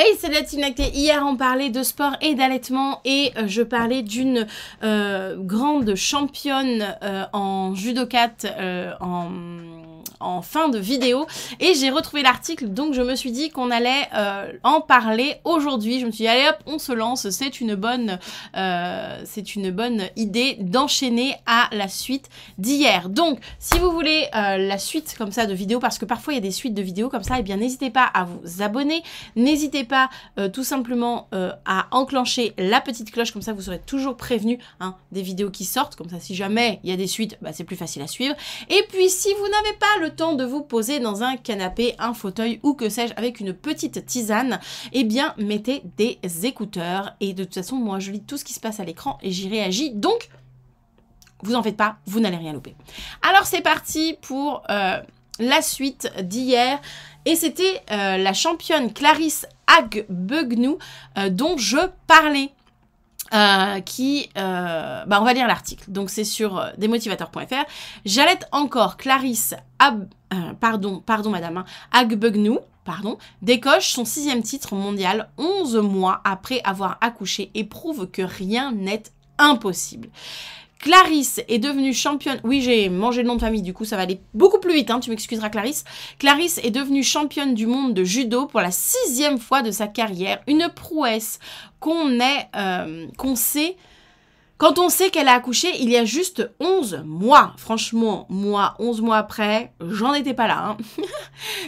Hey, c'est la Team Lactée. Hier, on parlait de sport et d'allaitement et je parlais d'une grande championne en judokate en fin de vidéo et j'ai retrouvé l'article, donc je me suis dit qu'on allait en parler aujourd'hui. Je me suis dit, allez hop, on se lance, c'est une bonne idée d'enchaîner à la suite d'hier. Donc, si vous voulez la suite comme ça de vidéos, parce que parfois il y a des suites de vidéos comme ça, et bien n'hésitez pas à vous abonner, n'hésitez pas tout simplement à enclencher la petite cloche, comme ça vous serez toujours prévenu des vidéos qui sortent, comme ça si jamais il y a des suites, bah, c'est plus facile à suivre. Et puis si vous n'avez pas le temps de vous poser dans un canapé, un fauteuil ou que sais-je avec une petite tisane, eh bien mettez des écouteurs et de toute façon moi je lis tout ce qui se passe à l'écran et j'y réagis, donc vous en faites pas, vous n'allez rien louper. Alors c'est parti pour la suite d'hier et c'était la championne Clarisse Agbegonou dont je parlais. On va lire l'article. Donc c'est sur desmotivateurs.fr. J'allaite encore Clarisse Agbegonou, décoche son 6e titre mondial 11 mois après avoir accouché et prouve que rien n'est impossible. Clarisse est devenue championne... Oui, j'ai mangé le nom de famille, du coup ça va aller beaucoup plus vite, tu m'excuseras Clarisse. Clarisse est devenue championne du monde de judo pour la 6e fois de sa carrière. Une prouesse qu'on sait... Quand on sait qu'elle a accouché il y a juste 11 mois. Franchement, moi, 11 mois après, j'en étais pas là.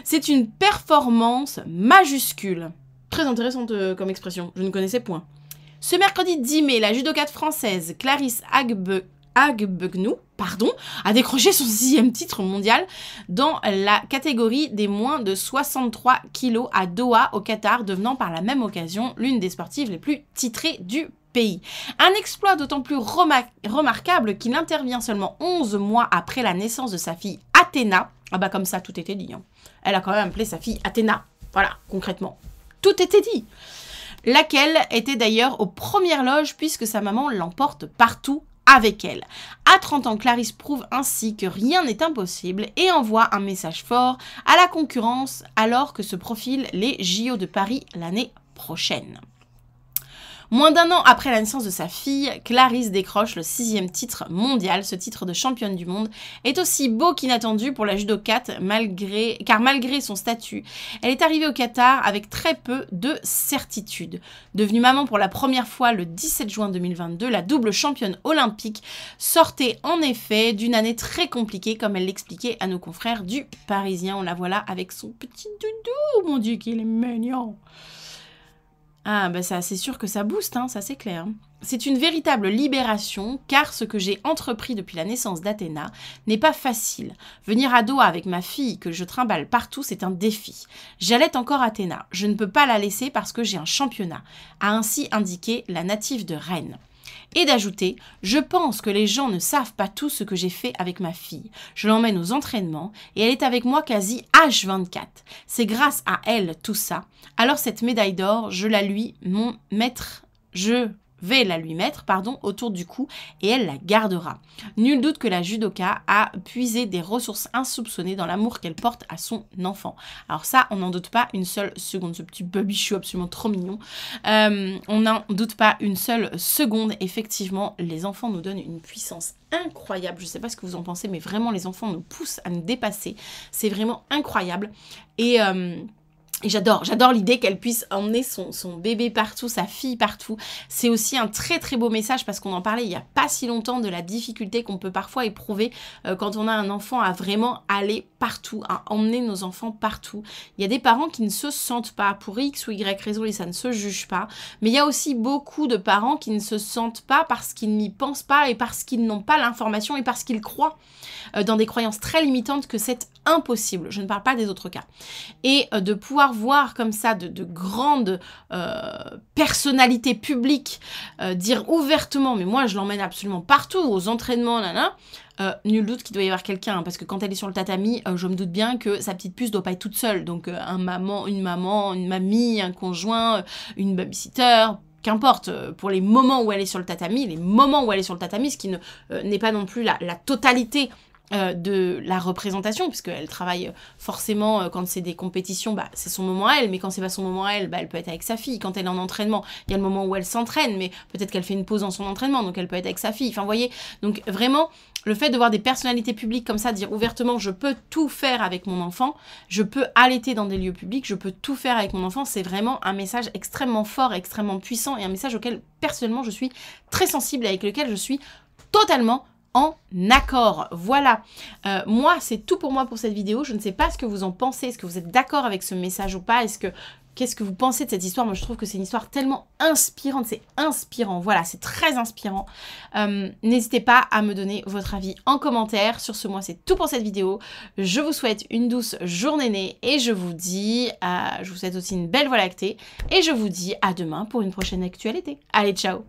C'est une performance majuscule. Très intéressante comme expression, je ne connaissais point. Ce mercredi 10 mai, la judokate française Clarisse Agbegonou a décroché son 6e titre mondial dans la catégorie des moins de 63 kg à Doha au Qatar, devenant par la même occasion l'une des sportives les plus titrées du pays. Un exploit d'autant plus remarquable qu'il intervient seulement 11 mois après la naissance de sa fille Athéna. Ah bah comme ça, tout était dit. Elle a quand même appelé sa fille Athéna. Voilà, concrètement. Tout était dit. Laquelle était d'ailleurs aux premières loges puisque sa maman l'emporte partout avec elle. À 30 ans, Clarisse prouve ainsi que rien n'est impossible et envoie un message fort à la concurrence alors que se profilent les JO de Paris l'année prochaine. Moins d'1 an après la naissance de sa fille, Clarisse décroche le 6e titre mondial. Ce titre de championne du monde est aussi beau qu'inattendu pour la judokate, car malgré son statut, elle est arrivée au Qatar avec très peu de certitude. Devenue maman pour la première fois le 17 juin 2022, la double championne olympique sortait en effet d'une année très compliquée, comme elle l'expliquait à nos confrères du Parisien. On la voit là avec son petit doudou, mon Dieu qu'il est mignon. Ah bah ça c'est sûr que ça booste, ça c'est clair. C'est une véritable libération car ce que j'ai entrepris depuis la naissance d'Athéna n'est pas facile. Venir à Doha avec ma fille que je trimballe partout, c'est un défi. J'allaite encore Athéna, je ne peux pas la laisser parce que j'ai un championnat, a ainsi indiqué la native de Rennes. Et d'ajouter, je pense que les gens ne savent pas tout ce que j'ai fait avec ma fille. Je l'emmène aux entraînements et elle est avec moi quasi H24. C'est grâce à elle tout ça. Alors cette médaille d'or, je vais la lui mettre autour du cou et elle la gardera. Nul doute que la judoka a puisé des ressources insoupçonnées dans l'amour qu'elle porte à son enfant. Alors ça, on n'en doute pas une seule seconde. Ce petit babichou absolument trop mignon. On n'en doute pas une seule seconde. Effectivement, les enfants nous donnent une puissance incroyable. Je ne sais pas ce que vous en pensez, mais vraiment, les enfants nous poussent à nous dépasser. C'est vraiment incroyable. Et j'adore l'idée qu'elle puisse emmener son bébé partout, sa fille partout. C'est aussi un très très beau message parce qu'on en parlait il n'y a pas si longtemps de la difficulté qu'on peut parfois éprouver quand on a un enfant à vraiment aller partout, à emmener nos enfants partout. Il y a des parents qui ne se sentent pas pour X ou Y raison et ça ne se juge pas. Mais il y a aussi beaucoup de parents qui ne se sentent pas parce qu'ils n'y pensent pas et parce qu'ils n'ont pas l'information et parce qu'ils croient dans des croyances très limitantes que c'est impossible. Je ne parle pas des autres cas. Et de pouvoir voir comme ça de grandes personnalités publiques dire ouvertement, mais moi je l'emmène absolument partout, aux entraînements, nul doute qu'il doit y avoir quelqu'un, parce que quand elle est sur le tatami, je me doute bien que sa petite puce doit pas être toute seule. Donc une mamie, un conjoint, une babysitter, qu'importe, pour les moments où elle est sur le tatami, ce qui n'est pas non plus la totalité de la représentation, puisqu'elle travaille forcément quand c'est des compétitions, bah, c'est son moment à elle, mais quand c'est pas son moment à elle, bah, elle peut être avec sa fille. Quand elle est en entraînement, il y a le moment où elle s'entraîne, mais peut-être qu'elle fait une pause dans son entraînement, donc elle peut être avec sa fille. Enfin, vous voyez, donc vraiment, le fait de voir des personnalités publiques comme ça, dire ouvertement, je peux tout faire avec mon enfant, je peux allaiter dans des lieux publics, je peux tout faire avec mon enfant, c'est vraiment un message extrêmement fort, extrêmement puissant, et un message auquel, personnellement, je suis très sensible, avec lequel je suis totalement en accord. Voilà, moi c'est tout pour moi pour cette vidéo. Je ne sais pas ce que vous en pensez, est-ce que vous êtes d'accord avec ce message ou pas, qu'est-ce que vous pensez de cette histoire? Moi je trouve que c'est une histoire tellement inspirante, c'est inspirant, voilà, c'est très inspirant. N'hésitez pas à me donner votre avis en commentaire. Sur ce, moi c'est tout pour cette vidéo. Je vous souhaite une douce journée et je vous dis, je vous souhaite aussi une belle Voie lactée et je vous dis à demain pour une prochaine actualité. Allez, ciao!